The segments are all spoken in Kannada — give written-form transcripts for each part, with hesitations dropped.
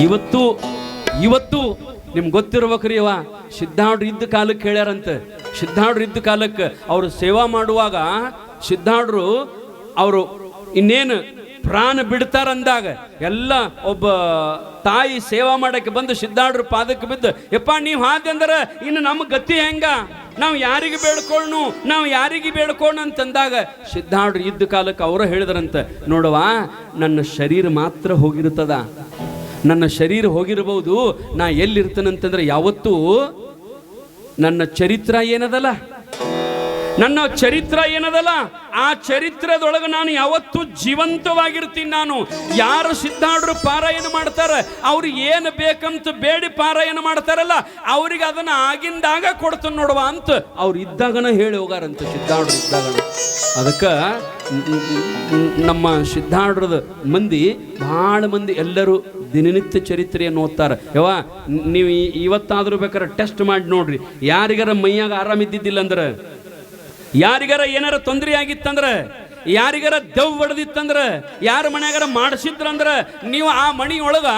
ಇವತ್ತು ಇವತ್ತು ನಿಮ್ಗೆ ಗೊತ್ತಿರ್ಬೇಕ್ರಿ ಅವ ಸಿದ್ಧಾರ್ಡ್ರು ಇದ್ದ ಕಾಲಕ್ಕೆ ಹೇಳ್ಯಾರಂತ. ಸಿದ್ಧಾರ್ಡ್ರು ಇದ್ದ ಕಾಲಕ್ಕೆ ಅವರು ಸೇವಾ ಮಾಡುವಾಗ ಸಿದ್ಧಾರ್ಡ್ರು ಅವರು ಇನ್ನೇನು ಪ್ರಾಣ ಬಿಡ್ತಾರಂದಾಗ ಎಲ್ಲ ಒಬ್ಬ ತಾಯಿ ಸೇವಾ ಮಾಡಕ್ಕೆ ಬಂದು ಸಿದ್ಧಾರ್ಡ್ರ ಪಾದಕ್ಕೆ ಬಿದ್ದು, ಯಪ್ಪ ನೀವು ಹಾದಿ ಅಂದ್ರೆ ಇನ್ನು ನಮ್ಮ ಗತಿ ಹೆಂಗ, ನಾವು ಯಾರಿಗೆ ಬೇಡ್ಕೊಳ್ಳು, ನಾವು ಯಾರಿಗೆ ಬೇಡ್ಕೊಳ್ಳು ಅಂತಂದಾಗ ಸಿದ್ಧಾರ್ಡ್ರು ಇದ್ದ ಕಾಲಕ್ಕೆ ಅವರು ಹೇಳಿದ್ರಂತ, ನೋಡವ ನನ್ನ ಶರೀರ ಮಾತ್ರ ಹೋಗಿರ್ತದ, ನನ್ನ ಶರೀರ ಹೋಗಿರಬಹುದು, ನಾ ಎಲ್ಲಿರ್ತೇನಂತಂದ್ರೆ ಯಾವತ್ತೂ ನನ್ನ ಚರಿತ್ರ ಏನದಲ್ಲ, ನನ್ನ ಚರಿತ್ರ ಏನದಲ್ಲ ಆ ಚರಿತ್ರದೊಳಗೆ ನಾನು ಯಾವತ್ತೂ ಜೀವಂತವಾಗಿರ್ತೀನಿ. ನಾನು ಯಾರು ಸಿದ್ಧಾರ್ಡ್ರು ಪಾರಾಯಣ ಮಾಡ್ತಾರೆ ಅವ್ರಿಗೆ ಏನು ಬೇಕಂತ ಬೇಡಿ ಪಾರಾಯಣ ಮಾಡ್ತಾರಲ್ಲ ಅವ್ರಿಗೆ ಅದನ್ನ ಆಗಿಂದಾಗ ಕೊಡ್ತಾನೆ ನೋಡುವ ಅಂತ ಅವ್ರು ಇದ್ದಾಗನ ಹೇಳಿ ಹೋಗಾರಂತ ಸಿದ್ಧಾರ್ಡ್ರು ಇದ್ದಾಗನ. ಅದಕ್ಕೆ ನಮ್ಮ ಸಿದ್ಧಾರ್ಡ್ರದ ಮಂದಿ ಭಾಳ ಮಂದಿ ಎಲ್ಲರೂ ದಿನನಿತ್ಯ ಚರಿತ್ರೆಯನ್ನು ಓದ್ತಾರೆ. ಯವ್ವ ನೀವು ಇವತ್ತಾದ್ರೂ ಬೇಕಾದ್ರೆ ಟೆಸ್ಟ್ ಮಾಡಿ ನೋಡ್ರಿ, ಯಾರಿಗಾರ ಮೈಯಾಗ ಆರಾಮಿದ್ದಿದ್ದಿಲ್ಲ ಅಂದ್ರೆ, ಯಾರಿಗಾರ ಏನಾರ ತೊಂದರೆ ಆಗಿತ್ತಂದ್ರೆ, ಯಾರಿಗಾರ ದೆವ್ ಹೊಡೆದಿತ್ತಂದ್ರೆ, ಯಾರ ಮನ್ಯಾಗಾರ ಮಾಡಿಸಿದ್ರಂದ್ರೆ ನೀವು ಆ ಮಣಿಯೊಳಗ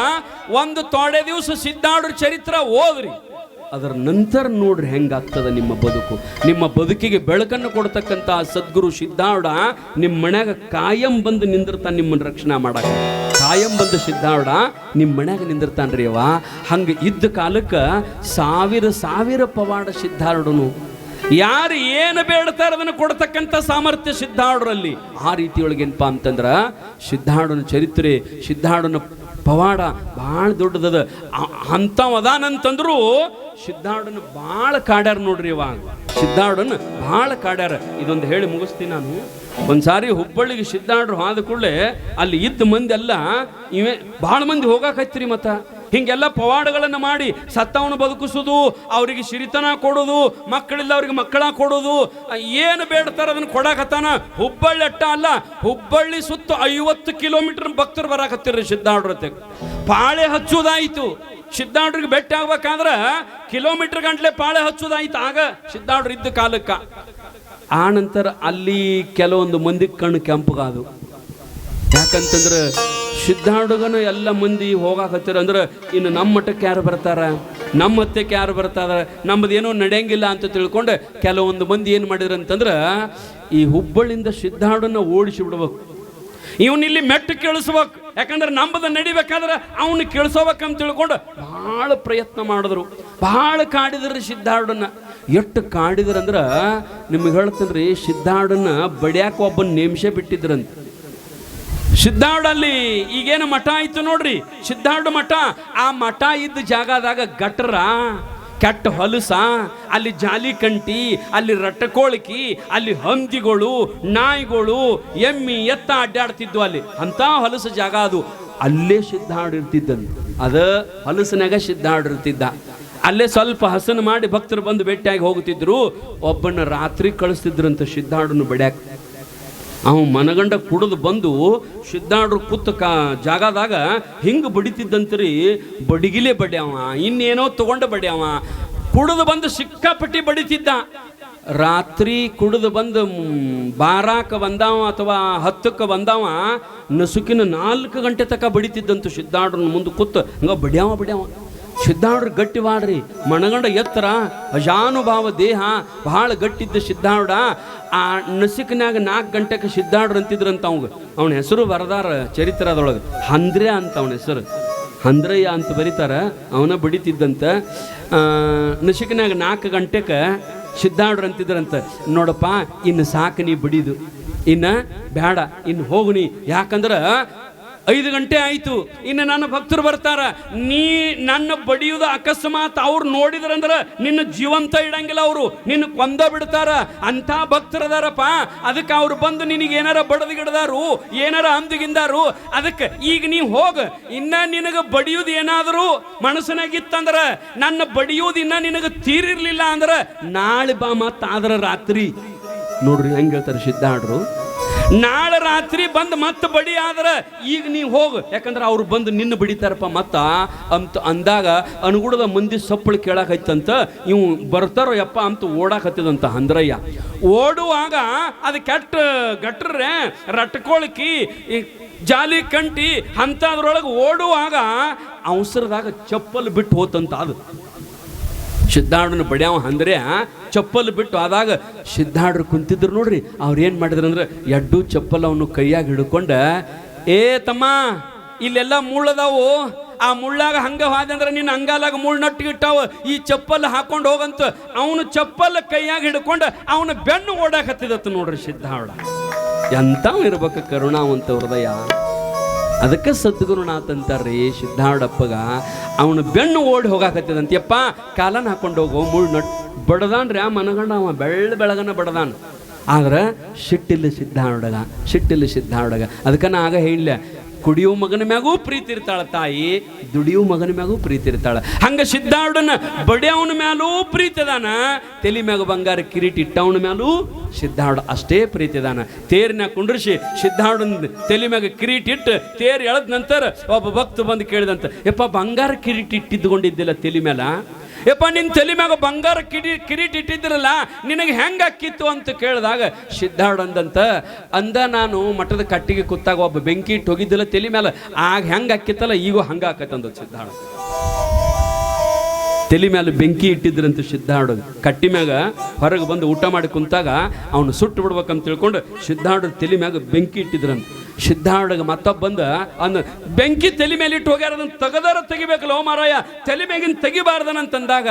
ಒಂದು ತೊಡೆ ದಿವಸ ಸಿದ್ಧಾರ್ಡ್ರ ಚರಿತ್ರ ಓದ್ರಿ, ಅದರ ನಂತರ ನೋಡ್ರಿ ಹೆಂಗಾಗ್ತದ ನಿಮ್ಮ ಬದುಕು. ನಿಮ್ಮ ಬದುಕಿಗೆ ಬೆಳಕನ್ನು ಕೊಡ್ತಕ್ಕಂಥ ಸದ್ಗುರು ಸಿದ್ಧಾರ್ಡ ನಿಮ್ಮ ಮನ್ಯಾಗ ಕಾಯಂ ಬಂದು ನಿಂದಿರ್ತಾನೆ, ನಿಮ್ಮನ್ನು ರಕ್ಷಣೆ ಮಾಡಕ್ಕೆ ಕಾಯಂ ಬಂದು ಸಿದ್ಧಾರ್ಡ ನಿಮ್ಮ ಮನ್ಯಾಗ ನಿಂದಿರ್ತಾನ್ರಿ ಅವ. ಹಂಗೆ ಇದ್ದ ಕಾಲಕ್ಕೆ ಸಾವಿರ ಸಾವಿರ ಪವಾಡ ಸಿದ್ಧಾರ್ಡನು, ಯಾರು ಏನು ಬೇಡ್ತಾರೆ ಅದನ್ನು ಕೊಡ್ತಕ್ಕಂಥ ಸಾಮರ್ಥ್ಯ ಸಿದ್ಧಾರ್ಡ್ರಲ್ಲಿ. ಆ ರೀತಿಯೊಳಗೆ ಏನಪ್ಪ ಅಂತಂದ್ರೆ ಸಿದ್ಧಾರ್ಡನ ಚರಿತ್ರೆ, ಸಿದ್ಧಾರ್ಡನ ಪವಾಡ ಭಾಳ ದೊಡ್ಡದದ. ಅಂಥವದಾನಂತಂದ್ರು ಸಿದ್ಧಾರ್ಡನ ಭಾಳ ಕಾಡ್ಯಾರ ನೋಡ್ರಿ ಇವ, ಸಿದ್ಧಾರ್ಡನ ಭಾಳ ಕಾಡ್ಯಾರ. ಇದೊಂದು ಹೇಳಿ ಮುಗಿಸ್ತೀನಿ ನಾನು. ಒಂದ್ಸಾರಿ ಹುಬ್ಬಳ್ಳಿಗೆ ಸಿದ್ಧಾರ್ಡ್ರು ಆದ ಕೂಡಲೇ ಅಲ್ಲಿ ಇದ್ದ ಮಂದಿ ಎಲ್ಲ ಇವೇ ಭಾಳ ಮಂದಿ ಹೋಗಾಕೈತ್ರಿ. ಮತ್ತ ಹಿಂಗೆಲ್ಲ ಪವಾಡಗಳನ್ನು ಮಾಡಿ ಸತ್ತವನು ಬದುಕಿಸೋದು, ಅವರಿಗೆ ಸಿರಿತನ ಕೊಡೋದು, ಮಕ್ಕಳಿಲ್ಲ ಅವ್ರಿಗೆ ಮಕ್ಕಳ ಕೊಡೋದು, ಏನು ಬೇಡ್ತಾರ ಅದನ್ನು ಕೊಡಾಕತ್ತಾನ. ಹುಬ್ಬಳ್ಳಿ ಅಟ್ಟ ಅಲ್ಲ, ಹುಬ್ಬಳ್ಳಿ ಸುತ್ತ 50 ಕಿಲೋಮೀಟರ್ ಭಕ್ತರು ಬರಾಕತ್ತಿರ್ರಿ ಸಿದ್ಧಾರ್ಡ್ರ. ಪಾಳೆ ಹಚ್ಚೋದಾಯಿತು, ಸಿದ್ಧಾರ್ಡ್ರಿಗೆ ಭೇಟಿ ಆಗ್ಬೇಕಾದ್ರೆ ಕಿಲೋಮೀಟರ್ ಗಂಟ್ಲೆ ಪಾಳೆ ಹಚ್ಚೋದಾಯ್ತು ಆಗ ಸಿದ್ಧಾರ್ಡ್ರು ಇದ್ದ ಕಾಲಕ್ಕ. ಆ ನಂತರ ಅಲ್ಲಿ ಕೆಲವೊಂದು ಮಂದಿ ಕಣ್ಣು ಕೆಂಪಗಾದು. ಯಾಕಂತಂದ್ರೆ ಸಿದ್ಧಾರ್ಡ್ಗನು ಎಲ್ಲ ಮಂದಿ ಹೋಗಾಕತ್ತೀರ ಅಂದ್ರೆ ಇನ್ನು ನಮ್ಮ ಮಠಕ್ಕೆ ಯಾರು ಬರ್ತಾರ, ನಮ್ಮ ಹತ್ಯಕ್ಕೆ ಯಾರು ಬರ್ತಾರ, ನಮ್ಮದೇನೋ ನಡೆಯಂಗಿಲ್ಲ ಅಂತ ತಿಳ್ಕೊಂಡು ಕೆಲವೊಂದು ಮಂದಿ ಏನು ಮಾಡಿದ್ರು ಅಂತಂದ್ರೆ ಈ ಹುಬ್ಬಳ್ಳಿಯಿಂದ ಸಿದ್ಧಾರ್ಡನ್ನ ಓಡಿಸಿ ಬಿಡ್ಬೇಕು, ಇವನಿಲ್ಲಿ ಮೆಟ್ಟು ಕೇಳಿಸ್ಬೇಕು, ಯಾಕಂದ್ರೆ ನಮ್ಮದು ನಡಿಬೇಕಾದ್ರೆ ಅವನು ಕೇಳಿಸೋಬೇಕಂತ ತಿಳ್ಕೊಂಡು ಭಾಳ ಪ್ರಯತ್ನ ಮಾಡಿದ್ರು, ಭಾಳ ಕಾಡಿದ್ರಿ ಸಿದ್ಧಾರ್ಡನ್ನ. ಎಷ್ಟು ಕಾಡಿದ್ರಂದ್ರೆ ನಿಮಗೆ ಹೇಳ್ತೇನ್ರಿ, ಸಿದ್ಧಾರ್ಡನ್ನ ಬಡಿಯಾಕ ಒಬ್ಬನ ನೇಮಿಸೇ ಬಿಟ್ಟಿದ್ರಂತ. ಸಿದ್ಧಾರ್ಡಲ್ಲಿ ಈಗೇನು ಮಠ ಆಯ್ತು ನೋಡ್ರಿ, ಸಿದ್ಧಾರ್ಡ ಮಠ. ಆ ಮಠ ಇದ್ದ ಜಾಗದಾಗ ಗಟ್ರ, ಕೆಟ್ಟ ಹೊಲಸ, ಅಲ್ಲಿ ಜಾಲಿ ಕಂಟಿ, ಅಲ್ಲಿ ರಟ್ಟಕೋಳಿಕಿ, ಅಲ್ಲಿ ಹಂದಿಗಳು, ನಾಯಿಗಳು, ಎಮ್ಮಿ ಎತ್ತ ಅಡ್ಡಾಡ್ತಿದ್ವು ಅಲ್ಲಿ. ಅಂತ ಹೊಲಸ ಜಾಗ ಅದು. ಅಲ್ಲೇ ಸಿದ್ಧಾರ್ಡ ಇರ್ತಿದ್ದಂತ, ಅದ ಹೊಲಸನಾಗ ಸಿದ್ಧಾರ್ಡ ಇರ್ತಿದ್ದ. ಅಲ್ಲೇ ಸ್ವಲ್ಪ ಹಸನು ಮಾಡಿ ಭಕ್ತರು ಬಂದು ಭೇಟಿಯಾಗಿ ಹೋಗುತ್ತಿದ್ರು. ಒಬ್ಬನ ರಾತ್ರಿ ಕಳಿಸ್ತಿದ್ರಂತ ಸಿದ್ಧಾರ್ಡನ್ನು ಬಡ್ಯಾಕ. ಅವ ಮನಗಂಡ ಕುಡಿದು ಬಂದು ಸಿದ್ಧಾರ್ಡ್ರು ಕೂತ ಜಾಗದಾಗ ಹಿಂಗೆ ಬಡಿತಿದ್ದಂತ್ರಿ. ಬಡಿಗಿಲೇ ಬಡ್ಯಾವ, ಇನ್ನೇನೋ ತಗೊಂಡು ಬಡ್ಯಾವ. ಕುಡಿದು ಬಂದು ಸಿಕ್ಕಾಪಟ್ಟಿ ಬಡಿತಿದ್ದ. ರಾತ್ರಿ ಕುಡಿದು ಬಂದು 12ಕ್ಕೆ ಬಂದಾವ ಅಥವಾ 10ಕ್ಕೆ ಬಂದಾವ, ನಸುಕಿನ 4 ಗಂಟೆ ತನಕ ಬಡಿತಿದ್ದಂತು ಸಿದ್ಧಾರ್ಡ್ರನ್ನ ಮುಂದೆ ಕೂತು ಹಂಗ ಬಡ್ಯಾವ. ಸಿದ್ಧಾರ್ಡ್ರು ಗಟ್ಟಿ ಮಾಡ್ರಿ, ಮನಗಂಡ ಎತ್ತರ, ಅಜಾನುಭಾವ ದೇಹ, ಭಾಳ ಗಟ್ಟಿದ್ದ ಸಿದ್ಧಾರ್ಡ. ಆ ನಸಿಕನ್ಯಾಗ 4 ಗಂಟೆಗೆ ಸಿದ್ಧಾರ್ಡ್ರು ಅಂತಿದ್ರಂತ. ಅವನ ಹೆಸರು ಬರದಾರ ಚರಿತ್ರದೊಳಗೆ, ಹಂದ್ರ್ಯ ಅಂತ ಅವನ ಹೆಸರು, ಹಂದ್ರಯ್ಯ ಅಂತ ಬರೀತಾರ. ಅವನ ಬಡಿತಿದ್ದಂತ. ನಸಿಕನ್ಯಾಗ 4 ಗಂಟೆಗೆ ಸಿದ್ಧಾರ್ಡ್ರು ಅಂತಿದ್ರಂತ, ನೋಡಪ್ಪ ಇನ್ನು ಸಾಕು ನೀ ಬಡಿದು, ಇನ್ನು ಬೇಡ, ಇನ್ನು ಹೋಗು ನೀ, ಯಾಕಂದ್ರೆ 5 ಗಂಟೆ ಆಯಿತು, ಇನ್ನು ನನ್ನ ಭಕ್ತರು ಬರ್ತಾರ, ನೀ ನನ್ನ ಬಡಿಯುವುದು ಅಕಸ್ಮಾತ್ ಅವ್ರು ನೋಡಿದ್ರಂದ್ರೆ ನಿನ್ನ ಜೀವಂತ ಇಡಂಗಿಲ್ಲ, ಅವರು ನಿನ್ನ ಕೊಂದ ಬಿಡ್ತಾರ. ಅಂಥ ಭಕ್ತರದಾರಪ್ಪ. ಅದಕ್ಕೆ ಅವ್ರು ಬಂದು ನಿನಗೆ ಏನಾರ ಬಡದಿಗಿಡದಾರು, ಏನಾರ ಅಂದಿಗಿಂದಾರು. ಅದಕ್ಕೆ ಈಗ ನೀವು ಹೋಗ, ಇನ್ನ ನಿನಗೆ ಬಡಿಯುವುದು ಏನಾದರೂ ಮನಸ್ಸಿನಾಗಿತ್ತಂದ್ರೆ, ನನ್ನ ಬಡಿಯುವುದು ಇನ್ನ ನಿನಗೆ ತೀರಿರ್ಲಿಲ್ಲ ಅಂದ್ರೆ ನಾಳೆ ಬಾ ಮತ್ತಾದ್ರ ರಾತ್ರಿ. ನೋಡ್ರಿ ಹೆಂಗೆ ಹೇಳ್ತಾರೆ ಸಿದ್ಧಾರ್ಡ್ರು, ನಾಳೆ ರಾತ್ರಿ ಬಂದು ಮತ್ತೆ ಬಡಿ ಆದ್ರೆ ಈಗ ನೀವು ಹೋಗು, ಯಾಕಂದ್ರೆ ಅವ್ರು ಬಂದು ನಿನ್ನ ಬಡಿತಾರಪ್ಪ ಮತ್ತ ಅಂತ ಅಂದಾಗ ಅನುಗುಣದ ಮಂದಿ ಸಪ್ಪಳು ಕೇಳಾಕೈತಂತ. ಇವು ಬರ್ತಾರೋ ಯಪ್ಪ ಅಂತ ಓಡಾಕತ್ತಿದಂತ ಹಂದ್ರಯ್ಯ. ಓಡುವಾಗ ಅದು ಕೆಟ್ಟ ಗಟ್ರೆ ರಟ್ಕೊಳಕಿ ಜಾಲಿ ಕಂಟಿ ಅಂಥದ್ರೊಳಗೆ ಓಡುವಾಗ ಅವಸರದಾಗ ಚಪ್ಪಲ್ ಬಿಟ್ಟು ಹೋತಂತ ಅದು. ಸಿದ್ಧಾರ್ಢನ ಬಡ್ಯಾವ ಅಂದ್ರೆ ಚಪ್ಪಲ್ ಬಿಟ್ಟು ಆದಾಗ ಸಿದ್ಧಾರ್ಢರು ಕುಂತಿದ್ರು ನೋಡ್ರಿ. ಅವ್ರು ಏನು ಮಾಡಿದ್ರು ಅಂದ್ರೆ ಎಡ್ಡು ಚಪ್ಪಲ್ ಅವನು ಕೈಯಾಗ ಹಿಡ್ಕೊಂಡ, ಏ ತಮ್ಮ ಇಲ್ಲೆಲ್ಲ ಮುಳ್ಳದಾವು, ಆ ಮುಳ್ಳಾಗ ಹಂಗ ಹೋದಂದ್ರೆ ನಿನ್ನ ಅಂಗಾಲಾಗ ಮುಳ್ಳು ನಟ್ಟಿಗಿಟ್ಟಾವ, ಈ ಚಪ್ಪಲ್ ಹಾಕೊಂಡು ಹೋಗಂತ ಅವನು ಚಪ್ಪಲ್ ಕೈಯಾಗ ಹಿಡ್ಕೊಂಡು ಅವನ ಬೆನ್ನು ಓಡಾಕತ್ತಿದತ್ತು ನೋಡ್ರಿ ಸಿದ್ಧಾರ್ಢ. ಎಂಥವ್ ಇರ್ಬೇಕು ಕರುಣಾವಂತ ಹೃದಯ. ಅದಕ್ಕೆ ಸದ್ಗುರುನಾಥ್ ಅಂತಾರ್ರಿ ಸಿದ್ಧಾರ್ಢಪ್ಪಗ. ಅವನು ಬೆನ್ನು ಓಡಿ ಹೋಗಾಕತ್ತಿದಂತ, ಯಪ್ಪ ಕಾಲನ ಹಾಕೊಂಡು ಹೋಗೋ ಮುಳ್ಳು ನಟ್ ಬಡದಾನ್ರಿ ಆ ಮನಗಂಡ. ಅವ ಬೆಳಗನ ಬಡದಾನ, ಆದ್ರೆ ಸಿಟ್ಟಿಲ್ಲ ಸಿದ್ಧಾರ್ಢಗ. ಅದಕ್ಕೆ ನಾ ಆಗ ಹೇಳಿಲ್ಲ, ಕುಡಿಯೋ ಮಗನ ಮ್ಯಾಗೂ ಪ್ರೀತಿ ಇರ್ತಾಳ ತಾಯಿ, ದುಡಿಯೋ ಮಗನ ಮ್ಯಾಗೂ ಪ್ರೀತಿ ಇರ್ತಾಳ. ಹಂಗ ಸಿದ್ಧಾರ್ಢನ ಬಡಿಯವನ ಮ್ಯಾಲೂ ಪ್ರೀತಿ ಅದಾನ, ತಲೆ ಮ್ಯಾಗ ಬಂಗಾರ ಕಿರೀಟ ಇಟ್ಟವನ ಮ್ಯಾಲೂ ಸಿದ್ಧಾರ್ಢ ಅಷ್ಟೇ ಪ್ರೀತಿ ಅದಾನ. ತೇರಿನ ಕುಂಡ್ರಿಸಿ ಸಿದ್ಧಾರ್ಢನ ತಲೆ ಮ್ಯಾಗ ಕಿರೀಟ ಇಟ್ಟು ತೇರು ಎಳೆದ ನಂತರ ಒಬ್ಬ ಭಕ್ತ ಬಂದು ಕೇಳಿದಂತ, ಯಪ್ಪ ಬಂಗಾರ ಕಿರೀಟ ಇಟ್ಟಿದ್ಕೊಂಡಿದ್ದಿಲ್ಲ ತಲೆ ಮ್ಯಾಲ, ಯಪ್ಪ ನಿನ್ನ ತಲೆ ಮ್ಯಾಗ ಬಂಗಾರ ಕಿರೀಟ ಇಟ್ಟಿದ್ರಲ್ಲ ನಿನಗೆ ಹೆಂಗೆ ಅಕ್ಕಿತ್ತು ಅಂತ ಕೇಳಿದಾಗ ಸಿದ್ಧಾರ್ಢ ಅಂದ ನಾನು ಮಠದ ಕಟ್ಟಿಗೆ ಕೂತಾಗ ಒಬ್ಬ ಬೆಂಕಿ ಇಟ್ಟು ಹೋಗಿದ್ದಿಲ್ಲ ತಲೆ ಮ್ಯಾಲ, ಆಗ ಹೆಂಗೆ ಅಕ್ಕಿತ್ತಲ್ಲ ಈಗೂ ಹಂಗೆ ಆಕತ್ತಂದ ಸಿದ್ಧಾರ್ಢ. ತಲೆ ಮ್ಯಾಲ ಬೆಂಕಿ ಇಟ್ಟಿದ್ರಂತ ಸಿದ್ಧಾರ್ಢ ಕಟ್ಟಿ ಮ್ಯಾಗ ಹೊರಗೆ ಬಂದು ಊಟ ಮಾಡಿ ಕುಂತಾಗ ಅವನು ಸುಟ್ಟು ಬಿಡ್ಬೇಕಂತ ತಿಳ್ಕೊಂಡು ಸಿದ್ಧಾರ್ಢ ತಲೆ ಮ್ಯಾಗ ಬೆಂಕಿ ಇಟ್ಟಿದ್ರಂತ. ಸಿದ್ಧಾರ್ಢಗೆ ಮತ್ತೊಬ್ಬ ಬಂದ ಅಂದ, ಬೆಂಕಿ ತಲೆ ಮೇಲೆ ಇಟ್ಟು ಹೋಗ್ಯಾರ, ಅದನ್ನು ತೆಗದಾರ ತೆಗಿಬೇಕಲ್ಲ ಓ ಮಾರಾಯ, ತಲೆ ಮ್ಯಾಗಿನ ತೆಗಿಬಾರ್ದನಂತಂದಾಗ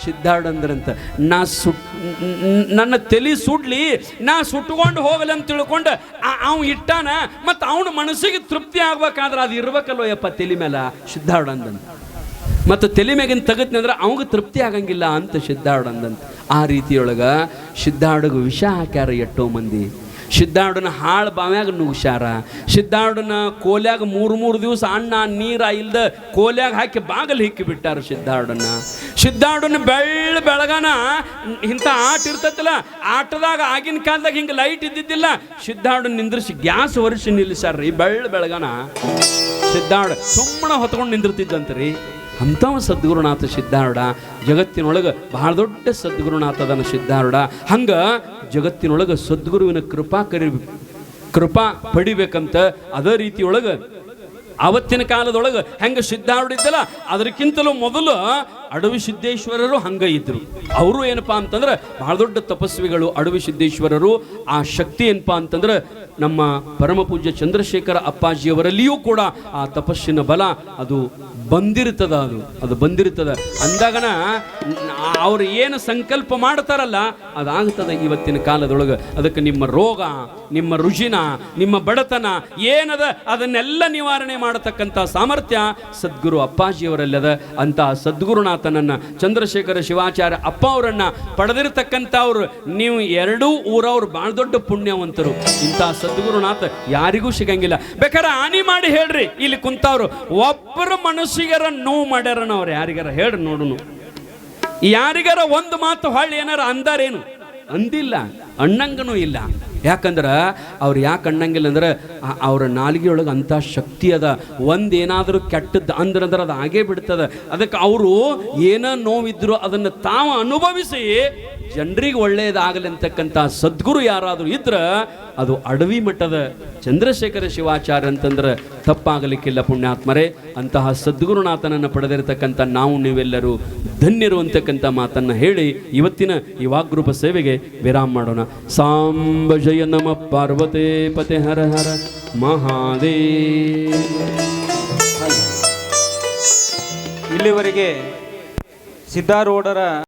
ಸಿದ್ಧಾರ್ಢ ಅಂದ್ರಂತ, ನನ್ನ ತಲೆ ಸುಡ್ಲಿ, ನಾ ಸುಟ್ಕೊಂಡು ಹೋಗಲಿ ಅಂತ ತಿಳ್ಕೊಂಡು ಅವ್ ಇಟ್ಟಾನ, ಮತ್ತು ಅವನ ಮನಸ್ಸಿಗೆ ತೃಪ್ತಿ ಆಗ್ಬೇಕಾದ್ರೆ ಅದು ಇರ್ಬೇಕಲ್ಲೋ ಯಪ್ಪ ತಲೆ ಮೇಲೆ ಸಿದ್ಧಾರ್ಢ ಅಂದಂತ. ಮತ್ತು ತಲೆ ಮ್ಯಾಗಿನ ತೆಗತ್ನಿ ಅಂದ್ರೆ ಅವಂಗೆ ತೃಪ್ತಿ ಆಗಂಗಿಲ್ಲ ಅಂತ ಸಿದ್ಧಾರ್ಢ ಅಂದಂತ. ಆ ರೀತಿಯೊಳಗ ಸಿದ್ಧಾರ್ಢಗೆ ವಿಷ ಹಾಕ್ಯಾರ ಎಷ್ಟೋ ಮಂದಿ. ಸಿದ್ಧಾರ್ಢನ ಹಾಳು ಬಾವ್ಯಾಗ ನುಗ್ಸಾರ. ಸಿದ್ಧಾರ್ಢನ ಕೋಲ್ಯಾಗ ಮೂರು ದಿವಸ ಅನ್ನ ನೀರ ಇಲ್ದ ಕೋಲ್ಯಾಗ ಹಾಕಿ ಬಾಗಲು ಹಿಕ್ಕಿ ಬಿಟ್ಟಾರ ಸಿದ್ಧಾರ್ಢನ ಬೆಳಗನ ಇಂಥ ಆಟ ಇರ್ತೈತಲ್ಲ, ಆಟದಾಗ ಆಗಿನ ಕಾಲದಾಗ ಹಿಂಗೆ ಲೈಟ್ ಇದ್ದಿದ್ದಿಲ್ಲ, ಸಿದ್ಧಾರ್ಢನ ನಿಂದ್ರಿಸಿ ಗ್ಯಾಸ್ ಒರೆಸಿ ನಿಲ್ಲಿಸ್ಯಾರ್ರಿ. ಬೆಳಗನ ಸಿದ್ಧಾರ್ಢ ಸುಮ್ಮನೆ ಹೊತ್ಕೊಂಡು ನಿಂದಿರ್ತಿದ್ದಂತ್ರಿ. ಅಂಥವ ಸದ್ಗುರುನಾಥ ಸಿದ್ಧಾರ್ಢ. ಜಗತ್ತಿನೊಳಗೆ ಬಹಳ ದೊಡ್ಡ ಸದ್ಗುರುನಾಥ ಅದನ್ನ ಸಿದ್ಧಾರ್ಢ. ಹಂಗ ಜಗತ್ತಿನೊಳಗೆ ಸದ್ಗುರುವಿನ ಕೃಪಾ ಪಡಿಬೇಕಂತ ಅದೇ ರೀತಿಯೊಳಗೆ ಆವತ್ತಿನ ಕಾಲದೊಳಗೆ ಹೆಂಗೆ ಸಿದ್ಧಾರ್ಢ ಇದ್ದಲ್ಲ, ಅದಕ್ಕಿಂತಲೂ ಮೊದಲು ಅಡವಿ ಸಿದ್ದೇಶ್ವರರು ಹಂಗ ಇದ್ರು. ಅವರು ಏನಪ್ಪಾ ಅಂತಂದ್ರೆ ಬಹಳ ದೊಡ್ಡ ತಪಸ್ವಿಗಳು ಅಡವಿ ಸಿದ್ದೇಶ್ವರರು. ಆ ಶಕ್ತಿ ಏನಪ್ಪಾ ಅಂತಂದ್ರೆ ನಮ್ಮ ಪರಮ ಪೂಜ್ಯ ಚಂದ್ರಶೇಖರ ಅಪ್ಪಾಜಿಯವರಲ್ಲಿಯೂ ಕೂಡ ಆ ತಪಸ್ಸಿನ ಬಲ ಅದು ಬಂದಿರ್ತದ ಅಂದಾಗನ ಅವ್ರು ಏನು ಸಂಕಲ್ಪ ಮಾಡ್ತಾರಲ್ಲ ಅದಾಗ್ತದೆ ಇವತ್ತಿನ ಕಾಲದೊಳಗೆ. ಅದಕ್ಕೆ ನಿಮ್ಮ ರೋಗ, ನಿಮ್ಮ ರುಜಿನ, ನಿಮ್ಮ ಬಡತನ ಏನದ ಅದನ್ನೆಲ್ಲ ನಿವಾರಣೆ ಮಾಡತಕ್ಕಂಥ ಸಾಮರ್ಥ್ಯ ಸದ್ಗುರು ಅಪ್ಪಾಜಿಯವರಲ್ಲದ. ಅಂತ ಸದ್ಗುರುನಾಥನನ್ನ ಚಂದ್ರಶೇಖರ ಶಿವಾಚಾರ್ಯ ಅಪ್ಪ ಅವರನ್ನ ಪಡೆದಿರತಕ್ಕಂಥವ್ರು ನೀವು ಎರಡೂ ಊರವ್ರು ಬಹಳ ದೊಡ್ಡ ಪುಣ್ಯವಂತರು. ಇಂಥ ಸದ್ಗುರುನಾಥ ಯಾರಿಗೂ ಸಿಗಂಗಿಲ್ಲ. ಬೇಕಾದ್ರೆ ಹಾನಿ ಮಾಡಿ ಹೇಳ್ರಿ, ಇಲ್ಲಿ ಕುಂತವ್ರು ಒಬ್ಬರು ಮನಸ್ಸಿಗರ ನೋವು ಮಾಡ್ಯಾರನ ಅವ್ರು ಯಾರಿಗಾರ ಹೇಳ್ರಿ ನೋಡುನು. ಯಾರಿಗಾರ ಒಂದು ಮಾತು ಹೊಳ್ಳಿ ಏನಾರ ಅಂದಾರೇನು? ಅಂದಿಲ್ಲ, ಅಣ್ಣಂಗನೂ ಇಲ್ಲ. ಯಾಕಂದ್ರೆ ಅವ್ರು ಯಾಕೆ ಅನ್ನಂಗಿಲ್ಲ ಅಂದ್ರೆ ಅವ್ರ ನಾಲಿಗೆಯೊಳಗೆ ಅಂಥ ಶಕ್ತಿ ಅದ. ಒಂದೇನಾದರೂ ಕೆಟ್ಟದ್ದು ಅಂದ್ರೆ ಅದು ಆಗೇ ಬಿಡ್ತದ. ಅದಕ್ಕೆ ಅವರು ಏನೋ ನೋವಿದ್ರು ಅದನ್ನು ತಾವು ಅನುಭವಿಸಿ ಜನರಿಗೆ ಒಳ್ಳೆಯದಾಗಲಿ ಅಂತಕ್ಕಂಥ ಸದ್ಗುರು ಯಾರಾದರೂ ಇದ್ರೆ ಅದು ಅಡವಿ ಮಠದ ಚಂದ್ರಶೇಖರ ಶಿವಾಚಾರ್ಯ ಅಂತಂದ್ರೆ ತಪ್ಪಾಗಲಿಕ್ಕಿಲ್ಲ ಪುಣ್ಯಾತ್ಮರೇ. ಅಂತಹ ಸದ್ಗುರುನಾಥನನ್ನು ಪಡೆದಿರತಕ್ಕಂಥ ನಾವು ನೀವೆಲ್ಲರೂ ಧನ್ಯರು ಅಂತಕ್ಕಂಥ ಮಾತನ್ನು ಹೇಳಿ ಇವತ್ತಿನ ಈ ವಾಗ್ರೂಪ ಸೇವೆಗೆ ವಿರಾಮ ಮಾಡೋಣ. ಸಾಂಬ ಜಯ ನಮ ಪಾರ್ವತೇ ಪತೆ ಹರ ಹರ ಮಹಾದೇವ. ಇಲ್ಲಿವರೆಗೆ ಸಿದ್ಧಾರೂಢರ